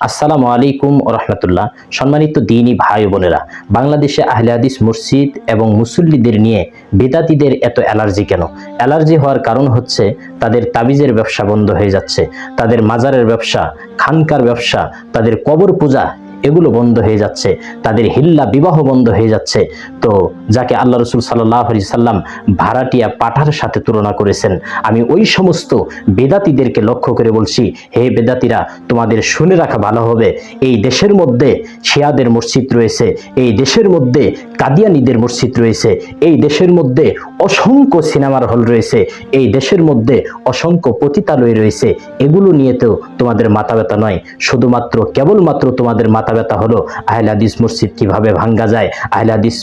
আসসালামু আলাইকুম ওয়া রাহমাতুল্লাহ। সম্মানিত দ্বীনী ভাই ও বোনেরা, বাংলাদেশে আহলে হাদিস মসজিদ এবং মুসল্লিদের নিয়ে বিদাতীদের এত অ্যালার্জি কেন? অ্যালার্জি হওয়ার কারণ হচ্ছে তাদের তাবিজের ব্যবসা বন্ধ হয়ে যাচ্ছে, তাদের মাজারের ব্যবসা, খানকার ব্যবসা, তাদের কবর পূজা এগুলো বন্ধ হয়ে যাচ্ছে, তাদের হিল্লা বিবাহ বন্ধ হয়ে যাচ্ছে। তো যাকে আল্লাহ রসুল সাল্লাল্লাহু আলাইহি সাল্লাম ভাড়াটিয়া পাঠার সাথে তুলনা করেছেন, আমি ওই সমস্ত বেদাতীদেরকে লক্ষ্য করে বলছি, হে বেদাতীরা, তোমাদের শুনে রাখা ভালো হবে, এই দেশের মধ্যে শিয়াদের মসজিদ রয়েছে, এই দেশের মধ্যে কাদিয়ানীদের মসজিদ রয়েছে, এই দেশের মধ্যে অসংখ্য সিনেমার হল রয়েছে, এই দেশের মধ্যে অসংখ্য পতিতালয় রয়েছে। এগুলো নিয়ে তো তোমাদের মাথা ব্যথা নয়, শুধুমাত্র কেবলমাত্র তোমাদের মাথা ব্যথা হলো আহলে হাদিস মসজিদ কিভাবে ভাঙ্গা যায়, আহলে হাদিস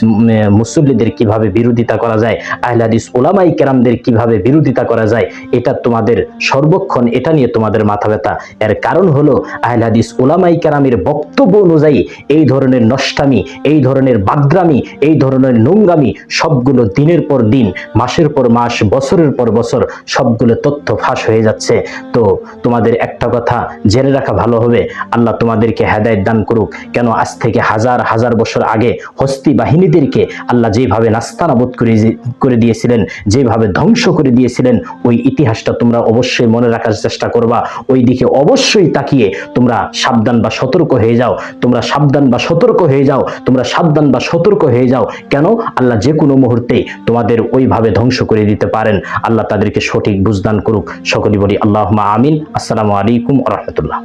মুসল্লিদের কিভাবে বিরোধিতা করা যায়, আহলে হাদিস উলামাই কেরামদের কিভাবে বিরোধিতা করা যায়। এটা তোমাদের সর্বক্ষণ এটা নিয়ে তোমাদের মাথা ব্যথা। এর কারণ হলো আহলে হাদিস উলামাই কেরামের বক্তব্য অনুযায়ী এই ধরনের নষ্টামি, এই ধরনের বাগদ্রামি, এই ধরনের নোংরামি সবগুলো দিনের পর দিন, মাসের পর মাস, বছরের পর বছর সবগুলো তথ্য ফাঁস হয়ে যাচ্ছে। তো তোমাদের একটা কথা জেনে রাখা ভালো হবে, আল্লাহ তোমাদেরকে হেদায়েত দান করুক। কেন আজ থেকে হাজার হাজার বছর আগে হস্তি বাহিনীদেরকে আল্লাহ যেভাবে নাস্তানাবুদ করে দিয়েছিলেন, যেভাবে ধ্বংস করে দিয়েছিলেন, ওই ইতিহাসটা তোমরা অবশ্যই মনে রাখার চেষ্টা করবা। ওই দিকে অবশ্যই তাকিয়ে তোমরা সাবধান বা সতর্ক হয়ে যাও, তোমরা সাবধান বা সতর্ক হয়ে যাও, তোমরা সাবধান বা সতর্ক হয়ে যাও। কেন? আল্লাহ যে কোনো মুহূর্তে তোমাদের ওইভাবে ধ্বংস করে দিতে পারেন। আল্লাহ তাদেরকে সঠিক বুঝদান করুক। সকলেই বলি আল্লাহুম্মা আমিন। আসসালামু আলাইকুম ওয়া রাহমাতুল্লাহ।